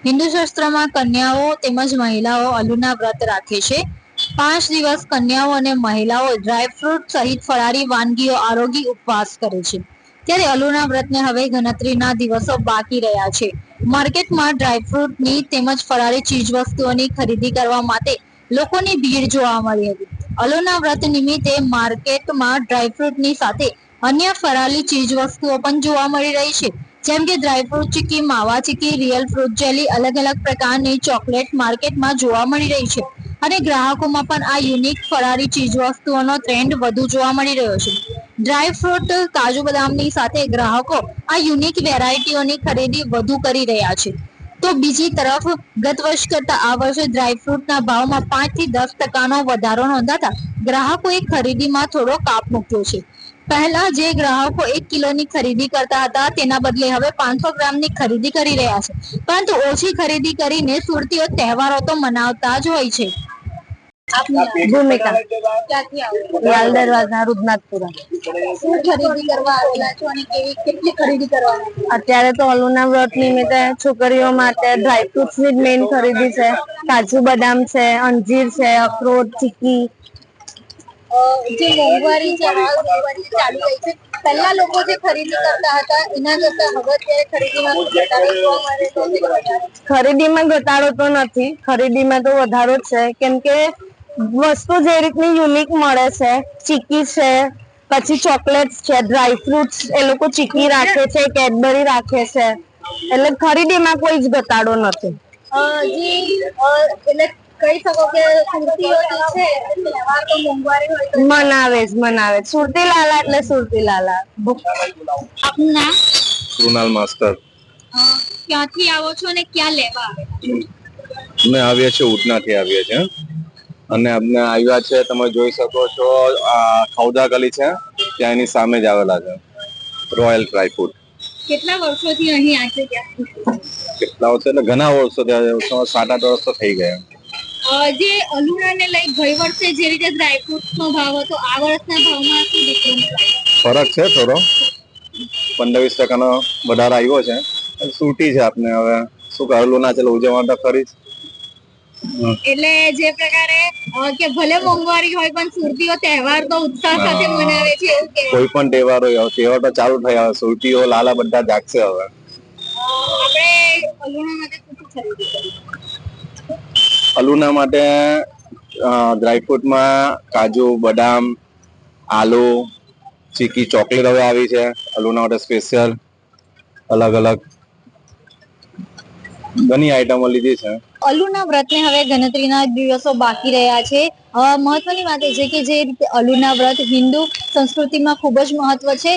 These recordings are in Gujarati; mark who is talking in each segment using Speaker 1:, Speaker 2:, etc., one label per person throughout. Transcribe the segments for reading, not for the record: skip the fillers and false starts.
Speaker 1: હિન્દુ શાસ્ત્રમાં કન્યાઓ તેમજ મહિલાઓ અલુના વ્રત રાખે છે. 5 દિવસ કન્યાઓ અને મહિલાઓ ડ્રાયફ્રૂટ સહિત ફરાળી વાનગીઓ આરોગી ઉપવાસ કરે છે. ત્યારે અલુના વ્રતને હવે ગણતરીના દિવસો બાકી રહ્યા છે. માર્કેટમાં ડ્રાયફ્રૂટની તેમજ ફરાળી ચીજ વસ્તુઓની ખરીદી કરવા માટે લોકોની ભીડ જોવા મળી હતી. અલુના વ્રત નિમિત્તે માર્કેટમાં ડ્રાયફ્રૂટની સાથે અન્ય ફરાળી ચીજ વસ્તુઓ પણ જોવા મળી રહી છે. જેમ કે ડ્રાયફ્રૂટ ચીકી, માવા ચીકી, રિયલ ફ્રૂટ જેલી, અલગ અલગ પ્રકારની ચોકલેટ માર્કેટમાં જોવા મળી રહી છે. અને ગ્રાહકોમાં પણ આ યુનિક ફરાળી ચીજ વસ્તુઓનો ટ્રેન્ડ વધુ જોવા મળી રહ્યો છે. ડ્રાયફ્રૂટ, કાજુ બદામની સાથે ગ્રાહકો આ યુનિક વેરાયટીઓની ખરીદી વધુ કરી રહ્યા છે. તો બીજી તરફ ગત વર્ષ કરતા આ વર્ષે ડ્રાયફ્રૂટના ભાવમાં 5 થી 10% વધારો નોંધાતા ગ્રાહકોએ ખરીદીમાં થોડો કાપ મૂક્યો છે. પહેલા જે ગ્રાહકો 1 કિલોની ખરીદી કરતા હતા તેના બદલે હવે 500 ગ્રામની ખરીદી કરી રહ્યા છે. પરંતુ ઓછી ખરીદી કરીને સુરતીઓ તહેવારો તો મનાવતા જ હોય છે.
Speaker 2: ભૂમિકા યાલ દરવાજા રૂપનાથપુરા.
Speaker 1: શું ખરીદી કરવા આવેલા છો અને કેટલી ખરીદી કરવાના?
Speaker 2: અત્યારે તો અલુના વ્રત નિમિત્તે છોકરીઓ માટે ડ્રાયફ્રૂટ્સ ની મેઇન ખરીદી છે. કાજુ બદામ છે, અંજીર છે, અખરોટ, ચીકી.
Speaker 1: જે મોંઘવારી છે, હાલ મોંઘવારી ચાલી રહી છે, પહેલા લોકો જે ખરીદી કરતા હતા એના કરતા હવે અત્યારે ખરીદીમાં ઘટાડો જોવા મળે છે.
Speaker 2: ખરીદીમાં ઘટાડો તો નથી, ખરીદીમાં તો વધારો જ છે. કેમ કે વસ્તુ જે રીતની યુનિક મળે છે, ચીકી છે, પછી ચોકલેટ છે, ડ્રાયફ્રૂટ્સ એ લોકો ચીકી રાખે છે, કેડબરી રાખે છે, એટલે ખરીદીમાં કોઈ જ ઘટાડો નથી.
Speaker 1: એટલે કહી શકો કે સુરતીઓ જે છે તહેવાર તો મોંઘવારી હોય તો
Speaker 2: મનાવે સુરતી લાલા એટલે સુરતી લાલા.
Speaker 1: આપનું નામ?
Speaker 3: કૃણાલ માસ્ટર.
Speaker 1: ક્યાંથી આવો છો અને ક્યાં લેવા આવેલા?
Speaker 3: અમે આવ્યા છે ઉધનાથી આવ્યા છે અને અમને આવ્યા છે, તમે જોઈ શકો છો આ ખૌદા ગલી છે ત્યાં એની સામે જ આવેલા છે રોયલ ડ્રાયફ્રૂટ.
Speaker 1: કેટલા વર્ષોથી અહીં આ જગ્યા?
Speaker 3: કેટલા વર્ષો એટલે ઘણા વર્ષો થયા, 7-8 વર્ષ તો થઈ ગયા.
Speaker 1: જે અલુણાને લઈ ગઈ વર્ષે જે રીતે ડ્રાયફ્રૂટ નો ભાવ હતો, આ વર્ષના ભાવમાં શું ડિફરન્સ?
Speaker 3: ફરક છે થોડો, 15-20% વધારો આવ્યો છે. સૂટી છે આપને, હવે શું કરેલું ના ચાલે, ઉજવવા તો ખરી જ.
Speaker 1: એટલે જે પ્રકારે કે ભલે મોંઘવારી હોય પણ સુરતીઓ તહેવાર તો ઉત્સાહ સાથે મનાવે છે એવું કે
Speaker 3: કોઈ પણ તહેવાર હોય, તહેવાર તો ચાલુ થયા, સુરતીઓ લાલા બધા જાગશે હવે.
Speaker 1: આપણે અલુણા માટે શું ખરીદી કરી?
Speaker 3: અલુના માટે ડ્રાયફ્રૂટમાં કાજુ, બદામ, આલુ, ચીકી, ચોકલેટ હવે આવી છે અલુના માટે સ્પેશિયલ. અલગ અલગ ઘણી આઈટમો લીધી છે.
Speaker 1: અલુના વ્રતને હવે ગણતરીના દિવસો બાકી રહ્યા છે. મહત્વની વાત એ છે કે જે રીતે અલુના વ્રત હિન્દુ સંસ્કૃતિમાં ખૂબ જ મહત્વ છે.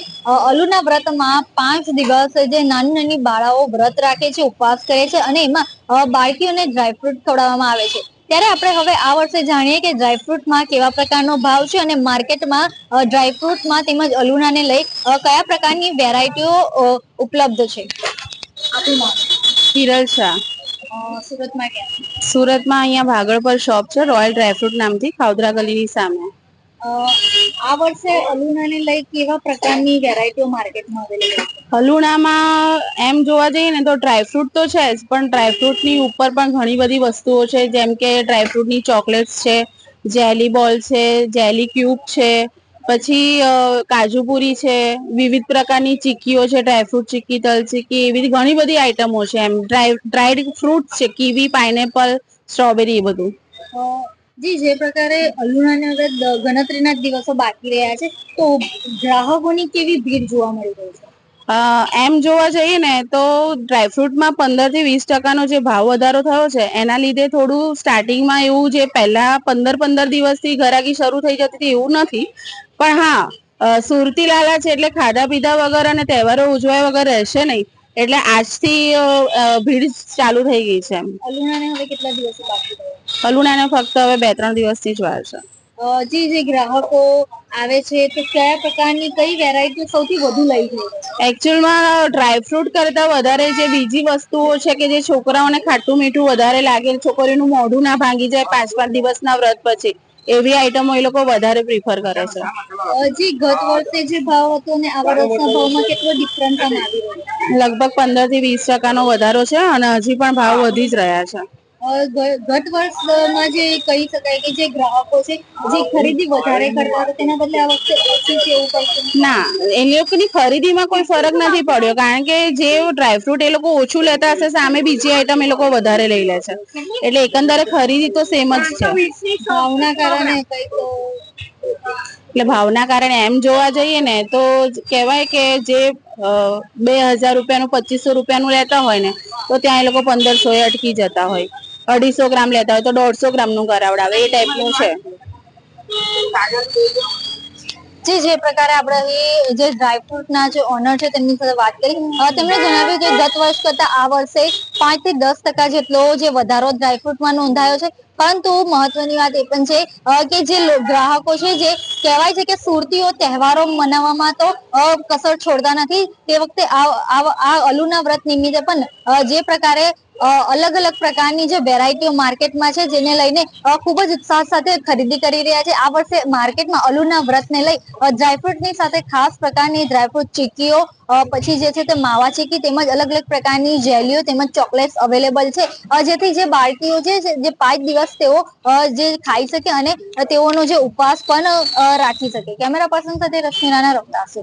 Speaker 1: અલુના વ્રતમાં 5 દિવસ જે નાની નાની બાળાઓ વ્રત રાખે છે, ઉપવાસ કરે છે અને એમાં બાળકીઓને ડ્રાયફ્રૂટ ખવડાવવામાં આવે છે. ત્યારે આપણે હવે આ વર્ષે જાણીએ કે ડ્રાયફ્રૂટમાં કેવા પ્રકારનો ભાવ છે અને માર્કેટમાં ડ્રાયફ્રૂટમાં તેમજ અલુણાને લઈ કયા પ્રકારની વેરાયટીઓ ઉપલબ્ધ છે.
Speaker 2: હિરલ શાહ.
Speaker 1: સુરતમાં ક્યાં?
Speaker 2: સુરતમાં અહીંયા ભાગળ પર શોપ છે રોયલ ડ્રાયફ્રૂટ નામથી, ખાઉદરા ગલીની સામે.
Speaker 1: આ વર્ષે અલુણાને લઈ કેવા પ્રકારની વેરાયટીઓ માર્કેટમાં અવેલેબલ છે?
Speaker 2: અલુણામાં એમ જોવા જઈએ ને તો ડ્રાયફ્રૂટ તો છે જ, પણ ડ્રાયફ્રૂટની ઉપર પણ ઘણી બધી વસ્તુઓ છે, જેમ કે ડ્રાયફ્રૂટની ચોકલેટ્સ છે, જેલી બોલ છે, જેલી ક્યુબ છે, પછી કાજુપુરી છે, વિવિધ પ્રકારની ચીકીઓ છે, ડ્રાયફ્રૂટ ચીકી, તલ ચીકી, એવી ઘણી બધી આઈટમો છે. એમ ડ્રાઈડ ફ્રૂટ છે, કીવી, પાઇનેપલ, સ્ટ્રોબેરી, એ બધું.
Speaker 1: જી, જે પ્રકારે અલુણાને હવે ગણતરીના દિવસો બાકી રહ્યા છે, તો ગ્રાહકોની કેવી ભીડ જોવા મળી રહી છે?
Speaker 2: એમ જોવા જઈએ ને તો ડ્રાયફ્રૂટમાં 15-20% જે ભાવ વધારો થયો છે એના લીધે થોડું સ્ટાર્ટિંગમાં એવું, જે પહેલા 15-15 દિવસથી ઘરાકી શરૂ થઈ જતી હતી એવું નથી, પણ હા, સુરતી લાલા છે એટલે ખાધા પીધા વગર અને તહેવારો ઉજવાય વગર રહેશે નહીં, એટલે આજથી ભીડ ચાલુ થઈ ગઈ છે.
Speaker 1: અલુણાને હવે કેટલા દિવસો બાકી રહ્યા?
Speaker 2: અલુણાને ફક્ત હવે 2-3 દિવસની જ વાર છે.
Speaker 1: જી, જે ગ્રાહકો આવે છે તો કયા પ્રકારની કઈ વેરાયટી સૌથી વધુ લઈ છે?
Speaker 2: એકચ્યુઅલમાં ડ્રાયફ્રૂટ કરતા વધારે જે બીજી વસ્તુઓ છે કે જે છોકરાઓને ખાટું મીઠું વધારે લાગે, છોકરીનું મોઢું ના ભાંગી જાય 5-5 દિવસના વ્રત પછી, એવી આઈટમો એ લોકો વધારે પ્રિફર કરે છે.
Speaker 1: જે ગત વર્ષે જે ભાવ હતો ને આ વર્ષના ભાવમાં કેટલો ડિફરન્સ આમ આવી રહ્યો છે?
Speaker 2: લગભગ 15 થી 20% વધારો છે અને હજી પણ ભાવ વધી જ રહ્યા છે.
Speaker 1: ગત વર્ષમાં જે કહી શકાય કે જે ગ્રાહકો છે જે ખરીદી વધારે કરતા હતા તેના બદલે આ વખતે ઓછું છે એવું કહી શકાય?
Speaker 2: ના, એ લોકોની ખરીદીમાં કોઈ ફરક નથી પડ્યો, કારણ કે જે ડ્રાયફ્રૂટ એ લોકો ઓછું લેતા હશે સામે બીજી આઈટમ એ લોકો વધારે લઈ લે છે, એટલે એકંદરે ખરીદી તો સેમ જ છે.
Speaker 1: ભાવના કારણે કઈક
Speaker 2: એટલે ભાવના કારણે એમ જોવા જઈએ ને તો કહેવાય કે જે 2000 રૂપિયાનું 2500 રૂપિયાનું લેતા હોય ને તો ત્યાં એ લોકો 1500 એ અટકી જતા હોય. 250 ગ્રામ લેતા હોય તો 150 ગ્રામનું કરાવડાવે, એ ટાઈપનું છે.
Speaker 1: જે પ્રકારે આપણે અહીં જે ડ્રાયફ્રૂટના જે ઓનર છે તેમની સાથે વાત કરી, તેમણે જણાવ્યું કે ગત વર્ષ કરતા આ વર્ષે 5 થી 10% જેટલો જે વધારો ડ્રાયફ્રૂટમાં નોંધાયો છે. પરંતુ મહત્વની વાત એ પણ છે કે જે ગ્રાહકો છે જે કહેવાય છે કે સુરતીઓ તહેવારો મનાવવામાં તો કસર છોડતા નથી. તે વખતે આ અલુના વ્રત નિમિત્તે પણ જે પ્રકારે અલગ અલગ પ્રકારની જે વેરાયટીઓ માર્કેટમાં છે જેને લઈને ખૂબ જ ઉત્સાહ સાથે ખરીદી કરી રહ્યા છે. આ વર્ષે માર્કેટમાં અલુના વ્રતને લઈ ડ્રાયફ્રૂટની સાથે ખાસ પ્રકારની ડ્રાયફ્રૂટ ચીકીઓ, પછી જે છે તે માવા ચીકી તેમજ અલગ અલગ પ્રકારની જેલીઓ તેમજ ચોકલેટ્સ અવેલેબલ છે, જેથી જે બાળકીઓ છે જે 5 દિવસ તેઓ જે ખાઈ શકે અને તેઓનો જે ઉપવાસ પણ રાખી શકે. કેમેરા પર્સન સાથે રશ્મિ રાણા, રમદાસ.